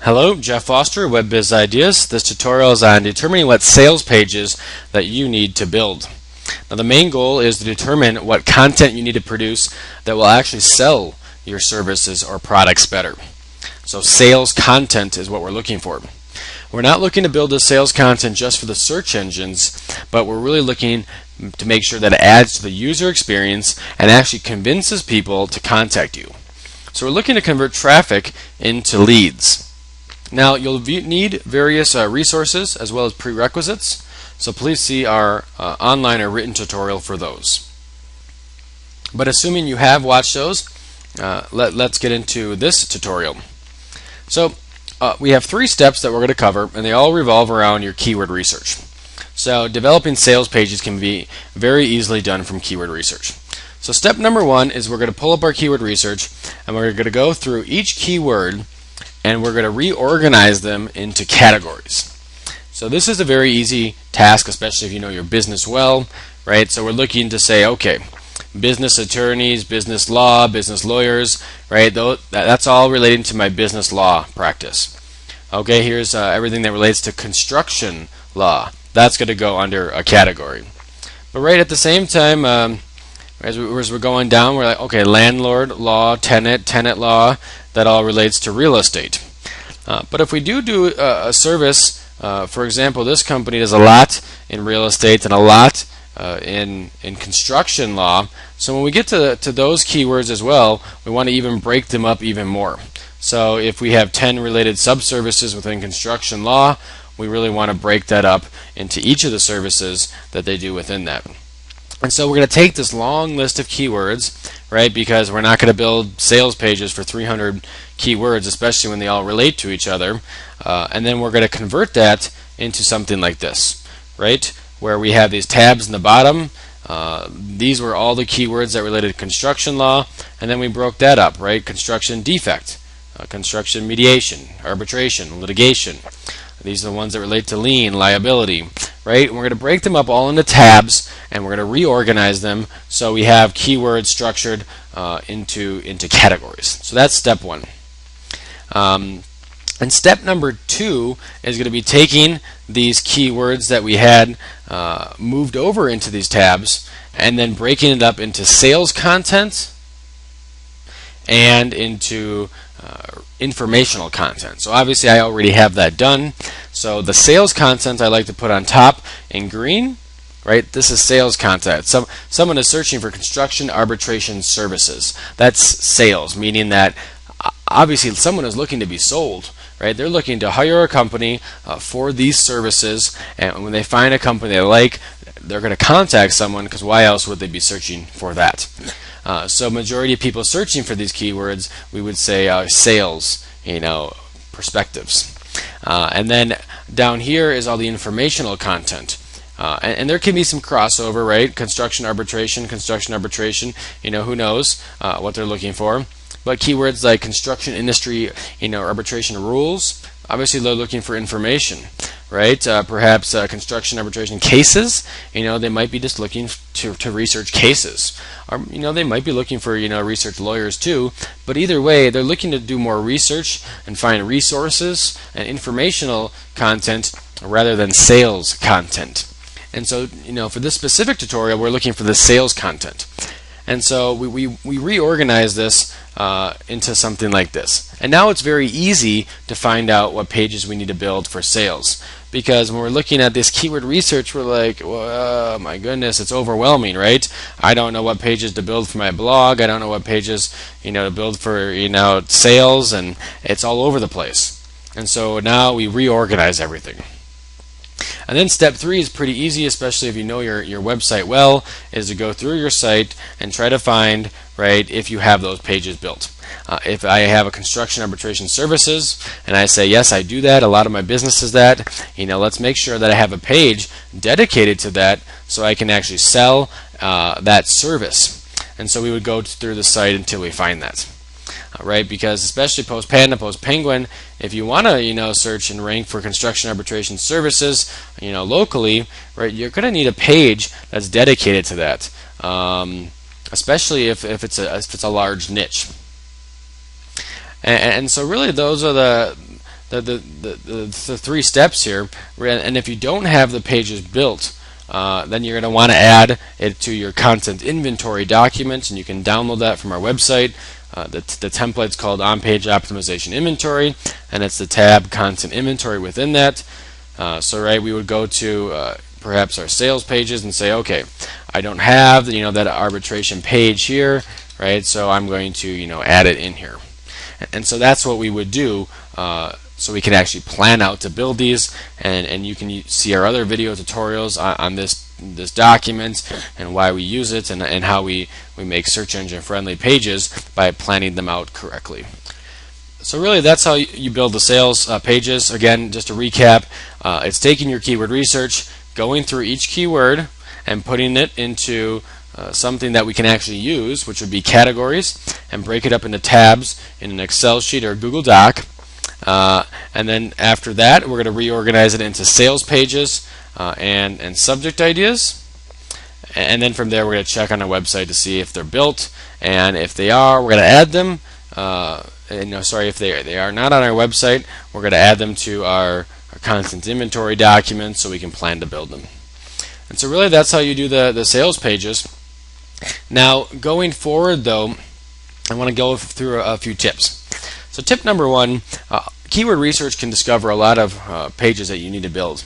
Hello, Jeff Foster, Web Biz Ideas. This tutorial is on determining what sales pages that you need to build. Now the main goal is to determine what content you need to produce that will actually sell your services or products better. So sales content is what we're looking for. We're not looking to build this sales content just for the search engines, but we're really looking to make sure that it adds to the user experience and actually convinces people to contact you. So we're looking to convert traffic into leads. Now you'll need various resources as well as prerequisites, so please see our online or written tutorial for those. But assuming you have watched those, let's get into this tutorial. So we have 3 steps that we're going to cover, and they all revolve around your keyword research. So developing sales pages can be very easily done from keyword research. So step number 1 is we're going to pull up our keyword research, and we're going to go through each keyword and we're going to reorganize them into categories. So this is a very easy task, especially if you know your business well, right? So we're looking to say, okay, business attorneys, business law, business lawyers, right? That's all relating to my business law practice. Okay, here's everything that relates to construction law. That's going to go under a category. But right at the same time, as we're going down, we're like, okay, landlord law, tenant law, that all relates to real estate. But if we do a service, for example, this company does a lot in real estate and a lot in construction law. So when we get to those keywords as well, we want to even break them up even more. So if we have 10 related subservices within construction law, we really want to break that up into each of the services that they do within that. And so we're going to take this long list of keywords, right, because we're not going to build sales pages for 300 keywords, especially when they all relate to each other, and then we're going to convert that into something like this, right, where we have these tabs in the bottom. These were all the keywords that related to construction law, and then we broke that up, right, construction defect, construction mediation, arbitration, litigation. These are the ones that relate to lien, liability, right? And we're going to break them up all into tabs, and we're going to reorganize them so we have keywords structured into categories. So that's step 1. And step number 2 is going to be taking these keywords that we had moved over into these tabs and then breaking it up into sales content and into informational content. So obviously I already have that done. So the sales content I like to put on top in green, right? This is sales content. Someone is searching for construction arbitration services. That's sales, meaning that obviously someone is looking to be sold, right? They're looking to hire a company for these services, and when they find a company they like, they're going to contact someone, because why else would they be searching for that? So majority of people searching for these keywords, we would say sales, perspectives. And then down here is all the informational content. And there can be some crossover, right? Construction arbitration, who knows what they're looking for. But keywords like construction industry, arbitration rules, obviously they're looking for information, right? Perhaps construction arbitration cases, they might be just looking to research cases. Or, they might be looking for, research lawyers too. But either way, they're looking to do more research and find resources and informational content rather than sales content. And so, for this specific tutorial, we're looking for the sales content. And so we reorganize this into something like this. And now it's very easy to find out what pages we need to build for sales. Because when we're looking at this keyword research, we're like, oh my goodness, it's overwhelming, right? I don't know what pages to build for my blog. I don't know what pages, to build for, sales, and it's all over the place. And so now we reorganize everything. And then step 3 is pretty easy, especially if you know your website well, is to go through your site and try to find, right, if you have those pages built. If I have a construction arbitration services and I say, yes, I do that, a lot of my business is that, let's make sure that I have a page dedicated to that so I can actually sell that service. And so we would go through the site until we find that. Right, because especially post-Panda, post-Penguin, if you want to search and rank for construction arbitration services locally, right, you're going to need a page that's dedicated to that, especially if it's a large niche. And so really those are the three steps here, and if you don't have the pages built, then you're going to want to add it to your content inventory document, and you can download that from our website. The template's called On-Page Optimization Inventory, and it's the tab Content Inventory within that. So we would go to perhaps our sales pages and say, okay, I don't have that arbitration page here, right? So I'm going to add it in here, and so that's what we would do. So we can actually plan out to build these, and you can see our other video tutorials on this document and why we use it, and how we make search engine friendly pages by planning them out correctly. So really that's how you build the sales pages. Again, just to recap, it's taking your keyword research, going through each keyword and putting it into something that we can actually use, which would be categories, and break it up into tabs in an Excel sheet or Google Doc. And then after that, we're going to reorganize it into sales pages and subject ideas. And then from there, we're going to check on our website to see if they're built. And if they are, we're going to add them. If they are not on our website, we're going to add them to our content inventory document so we can plan to build them. And so really, that's how you do the sales pages. Now, going forward, though, I want to go through a few tips. So tip number one, keyword research can discover a lot of pages that you need to build.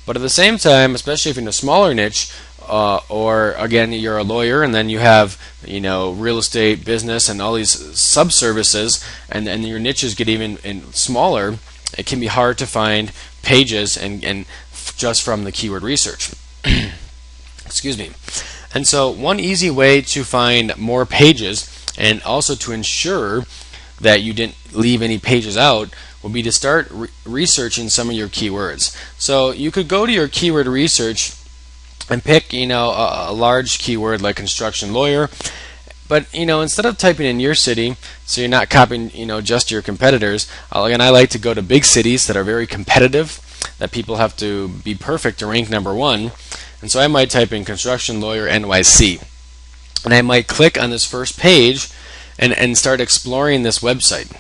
But at the same time, especially if you're in a smaller niche, or again, you're a lawyer and then you have real estate, business, and all these sub-services, and your niches get even smaller, it can be hard to find pages and just from the keyword research. Excuse me. And so one easy way to find more pages, and also to ensure that you didn't leave any pages out, would be to start researching some of your keywords. So you could go to your keyword research and pick a large keyword like construction lawyer, but instead of typing in your city, so you're not copying just your competitors, again, I like to go to big cities that are very competitive, that people have to be perfect to rank number one. And so I might type in construction lawyer NYC, and I might click on this first page and start exploring this website.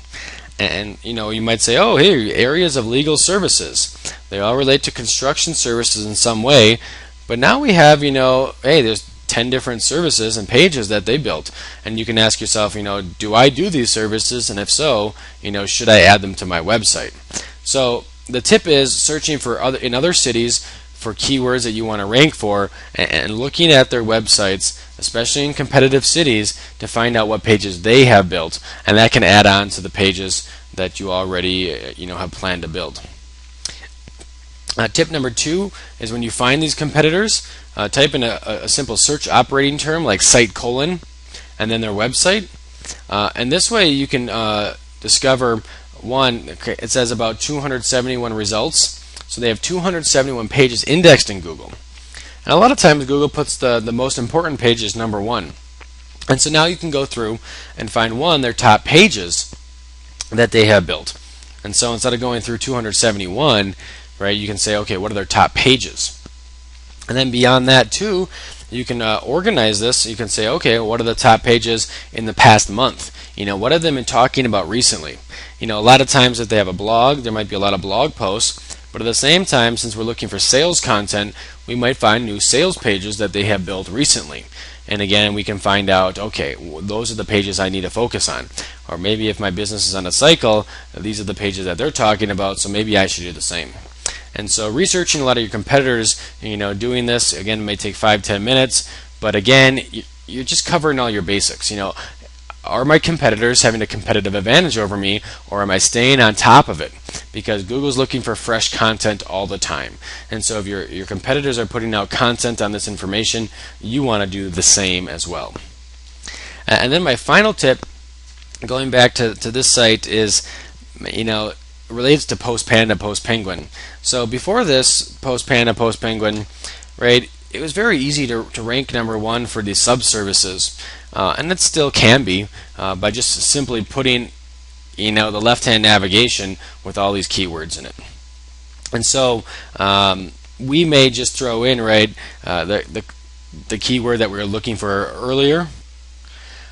And you might say, oh, hey, areas of legal services, they all relate to construction services in some way. But now we have, hey, there's 10 different services and pages that they built, and you can ask yourself, do I do these services, and if so, should I add them to my website? So the tip is searching in other cities for keywords that you want to rank for, and looking at their websites, especially in competitive cities, to find out what pages they have built, and that can add on to the pages that you already have planned to build. Tip number two is when you find these competitors, type in a simple search operating term like site : and then their website, and this way you can discover it says about 271 results. So they have 271 pages indexed in Google. And a lot of times Google puts the most important pages number one. And so now you can go through and find their top pages that they have built. And so instead of going through 271, right, you can say, okay, what are their top pages? And then beyond that too, you can organize this. You can say, okay, what are the top pages in the past month? What have they been talking about recently? A lot of times if they have a blog, there might be a lot of blog posts. But at the same time, since we're looking for sales content, we might find new sales pages that they have built recently. And again, we can find out, okay, those are the pages I need to focus on. Or maybe if my business is on a cycle, these are the pages that they're talking about, so maybe I should do the same. And so researching a lot of your competitors, doing this, again, may take 5-10 minutes, but again, you're just covering all your basics. Are my competitors having a competitive advantage over me, or am I staying on top of it? Because Google's looking for fresh content all the time. And so if your competitors are putting out content on this information, you want to do the same as well. And then my final tip, going back to this site, is relates to PostPanda, PostPenguin. So before this, PostPanda, PostPenguin, right, it was very easy to rank number one for these sub-services. And it still can be by just simply putting the left-hand navigation with all these keywords in it. And so we may just throw in the keyword that we were looking for earlier,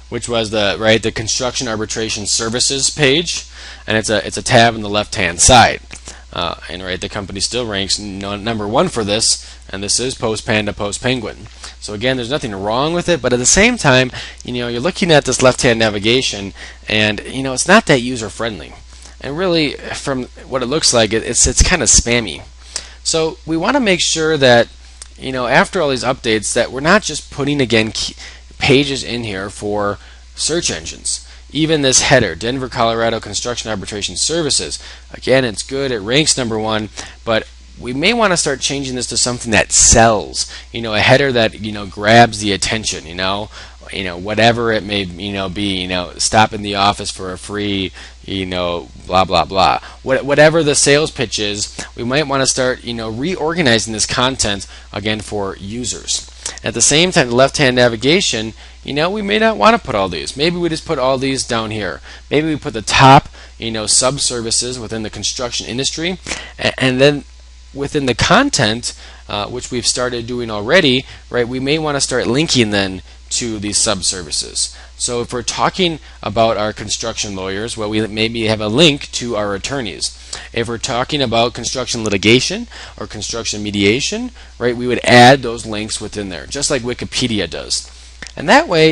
which was the construction arbitration services page, and it's a tab on the left-hand side. And the company still ranks number 1 for this, and this is Post Panda, Post Penguin. So again, there's nothing wrong with it, but at the same time, you're looking at this left-hand navigation, and it's not that user-friendly. And really, from what it looks like, it's kind of spammy. So we want to make sure that after all these updates, that we're not just putting again pages in here for search engines. Even this header, Denver, Colorado Construction Arbitration Services, again, it's good, it ranks number 1, but we may want to start changing this to something that sells, a header that grabs the attention, whatever it may be, stop in the office for a free, blah blah blah. Whatever the sales pitch is, we might want to start reorganizing this content again for users. At the same time, the left-hand navigation, we may not want to put all these. Maybe we just put all these down here. Maybe we put the top, sub-services within the construction industry, and then within the content, which we've started doing already, we may want to start linking then to these sub-services. So if we're talking about our construction lawyers, well, we maybe have a link to our attorneys. If we're talking about construction litigation or construction mediation, we would add those links within there, just like Wikipedia does. And that way,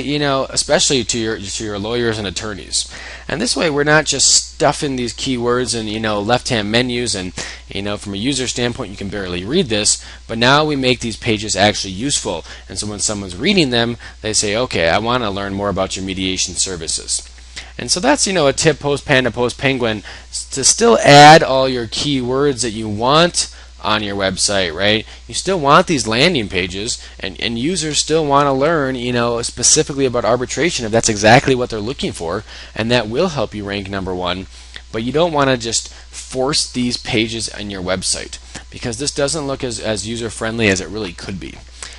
especially to your lawyers and attorneys. And this way, we're not just stuffing these keywords in left-hand menus, and from a user standpoint, you can barely read this. But now we make these pages actually useful, and so when someone's reading them, they say, okay, I want to learn more about your mediation services. And so that's a tip, Post Panda, Post Penguin, to still add all your keywords that you want on your website, You still want these landing pages, and users still want to learn, specifically about arbitration if that's exactly what they're looking for, and that will help you rank number 1. But you don't want to just force these pages on your website, because this doesn't look as user-friendly as it really could be.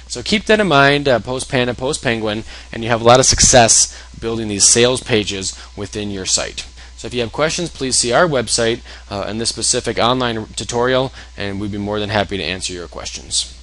So keep that in mind, Post Panda, Post Penguin, and you have a lot of success building these sales pages within your site. So if you have questions, please see our website and this specific online tutorial, and we'd be more than happy to answer your questions.